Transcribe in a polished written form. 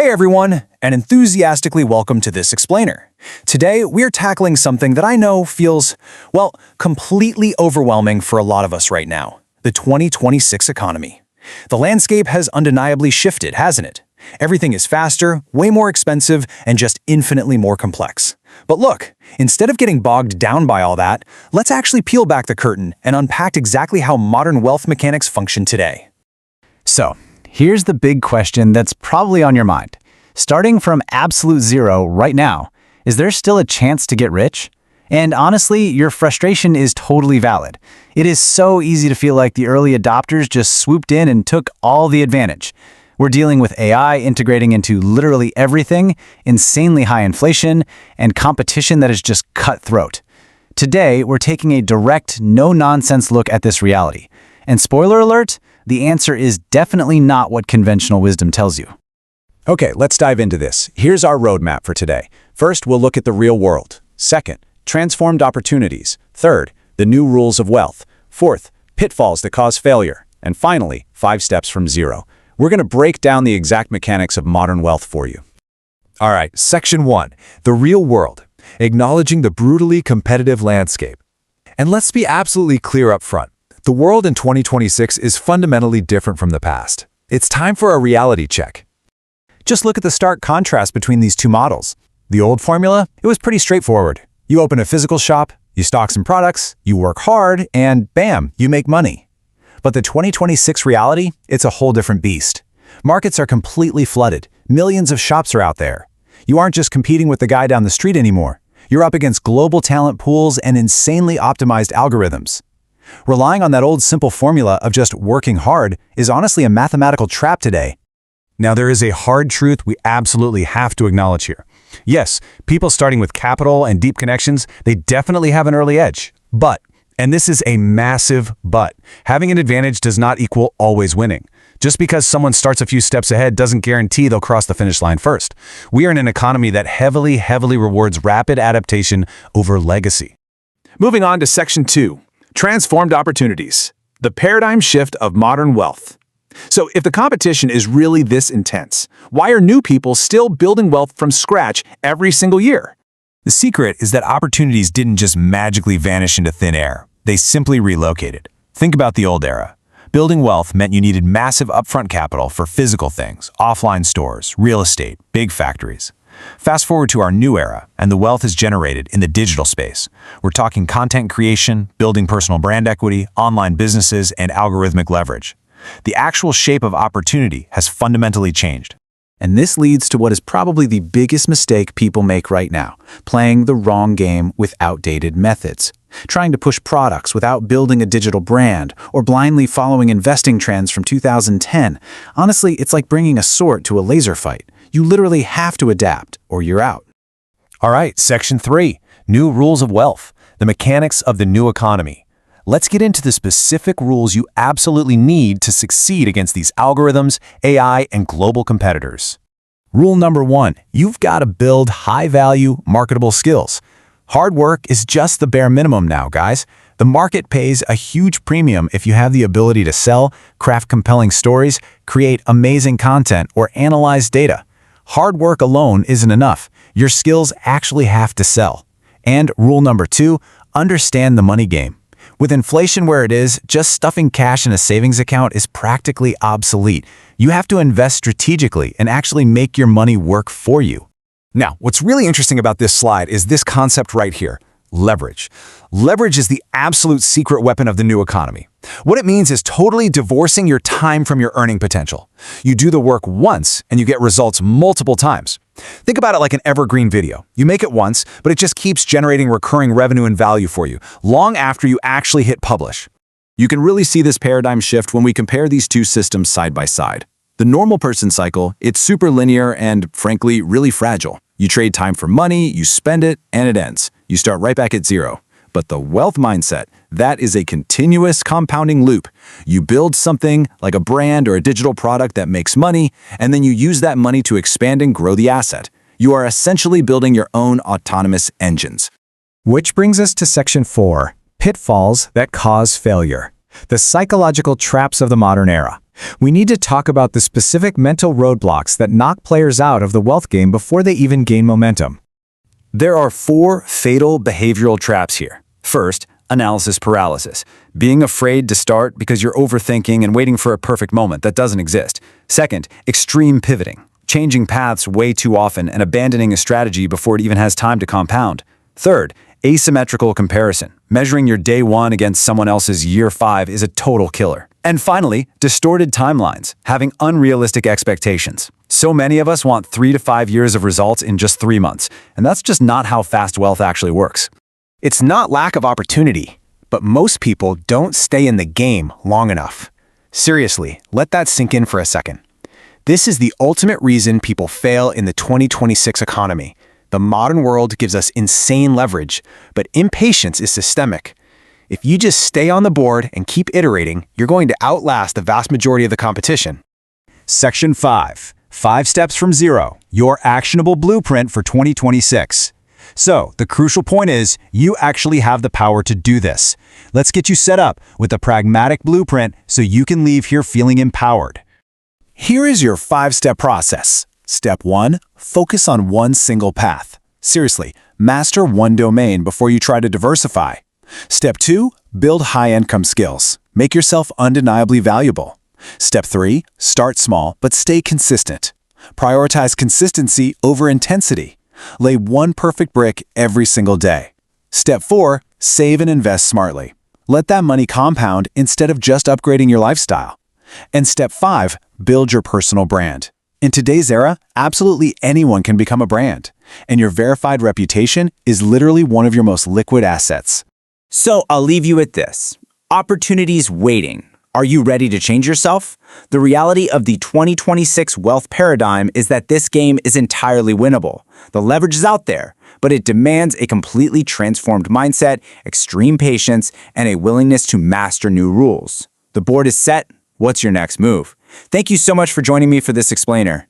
Hey everyone, and enthusiastically welcome to this explainer. Today, we're tackling something that I know feels, well, completely overwhelming for a lot of us right now, the 2026 economy. The landscape has undeniably shifted, hasn't it? Everything is faster, way more expensive, and just infinitely more complex. But look, instead of getting bogged down by all that, let's actually peel back the curtain and unpack exactly how modern wealth mechanics function today. So, here's the big question that's probably on your mind. Starting from absolute zero right now, is there still a chance to get rich? And honestly, your frustration is totally valid. It is so easy to feel like the early adopters just swooped in and took all the advantage. We're dealing with AI integrating into literally everything, insanely high inflation, and competition that is just cutthroat. Today, we're taking a direct, no-nonsense look at this reality. And spoiler alert, the answer is definitely not what conventional wisdom tells you. Okay, let's dive into this. Here's our roadmap for today. First, we'll look at the real world. Second, transformed opportunities. Third, the new rules of wealth. Fourth, pitfalls that cause failure. And finally, 5 steps from zero. We're going to break down the exact mechanics of modern wealth for you. All right, Section 1, the real world, acknowledging the brutally competitive landscape. And let's be absolutely clear up front. The world in 2026 is fundamentally different from the past. It's time for a reality check. Just look at the stark contrast between these two models. The old formula, it was pretty straightforward. You open a physical shop, you stock some products, you work hard, and bam, you make money. But the 2026 reality, it's a whole different beast. Markets are completely flooded. Millions of shops are out there. You aren't just competing with the guy down the street anymore. You're up against global talent pools and insanely optimized algorithms. Relying on that old simple formula of just working hard is honestly a mathematical trap today. Now, there is a hard truth we absolutely have to acknowledge here. Yes, people starting with capital and deep connections, they definitely have an early edge. But, and this is a massive but, having an advantage does not equal always winning. Just because someone starts a few steps ahead doesn't guarantee they'll cross the finish line first. We are in an economy that heavily rewards rapid adaptation over legacy. Moving on to Section 2. Transformed opportunities, the paradigm shift of modern wealth. So if the competition is really this intense, why are new people still building wealth from scratch every single year? The secret is that opportunities didn't just magically vanish into thin air. They simply relocated. Think about the old era. Building wealth meant you needed massive upfront capital for physical things, offline stores, real estate, big factories. Fast forward to our new era, and the wealth is generated in the digital space. We're talking content creation, building personal brand equity, online businesses, and algorithmic leverage. The actual shape of opportunity has fundamentally changed. And this leads to what is probably the biggest mistake people make right now, playing the wrong game with outdated methods. Trying to push products without building a digital brand, or blindly following investing trends from 2010. Honestly, it's like bringing a sword to a laser fight. You literally have to adapt, or you're out. All right, Section 3, new rules of wealth, the mechanics of the new economy. Let's get into the specific rules you absolutely need to succeed against these algorithms, AI, and global competitors. Rule number 1, you've got to build high-value, marketable skills. Hard work is just the bare minimum now, guys. The market pays a huge premium if you have the ability to sell, craft compelling stories, create amazing content, or analyze data. Hard work alone isn't enough. Your skills actually have to sell. And rule number 2, understand the money game. With inflation where it is, just stuffing cash in a savings account is practically obsolete. You have to invest strategically and actually make your money work for you. Now, what's really interesting about this slide is this concept right here, leverage. Leverage is the absolute secret weapon of the new economy. What it means is totally divorcing your time from your earning potential. You do the work once and you get results multiple times. Think about it like an evergreen video. You make it once, but it just keeps generating recurring revenue and value for you, long after you actually hit publish. You can really see this paradigm shift when we compare these two systems side by side. The normal person cycle, it's super linear and, frankly, really fragile. You trade time for money, you spend it, and it ends. You start right back at zero. But the wealth mindset, that is a continuous compounding loop. You build something like a brand or a digital product that makes money, and then you use that money to expand and grow the asset. You are essentially building your own autonomous engines. Which brings us to Section 4, pitfalls that cause failure. The psychological traps of the modern era. We need to talk about the specific mental roadblocks that knock players out of the wealth game before they even gain momentum. There are 4 fatal behavioral traps here. First, analysis paralysis. Being afraid to start because you're overthinking and waiting for a perfect moment that doesn't exist. Second, extreme pivoting. Changing paths way too often and abandoning a strategy before it even has time to compound. Third, asymmetrical comparison. Measuring your day 1 against someone else's year 5 is a total killer. And finally, distorted timelines, having unrealistic expectations. So many of us want 3 to 5 years of results in just 3 months, and that's just not how fast wealth actually works. It's not lack of opportunity, but most people don't stay in the game long enough. Seriously, let that sink in for a second. This is the ultimate reason people fail in the 2026 economy. The modern world gives us insane leverage, but impatience is systemic. If you just stay on the board and keep iterating, you're going to outlast the vast majority of the competition. Section 5. 5 steps from zero. Your actionable blueprint for 2026. So, the crucial point is, you actually have the power to do this. Let's get you set up with a pragmatic blueprint so you can leave here feeling empowered. Here is your 5-step process. Step 1. Focus on one single path. Seriously, master one domain before you try to diversify. Step 2. Build high-income skills. Make yourself undeniably valuable. Step 3. Start small, but stay consistent. Prioritize consistency over intensity. Lay one perfect brick every single day. Step 4. Save and invest smartly. Let that money compound instead of just upgrading your lifestyle. And Step 5. Build your personal brand. In today's era, absolutely anyone can become a brand, and your verified reputation is literally one of your most liquid assets. So I'll leave you with this. Opportunities waiting. Are you ready to change yourself? The reality of the 2026 wealth paradigm is that this game is entirely winnable. The leverage is out there, but it demands a completely transformed mindset, extreme patience, and a willingness to master new rules. The board is set. What's your next move? Thank you so much for joining me for this explainer.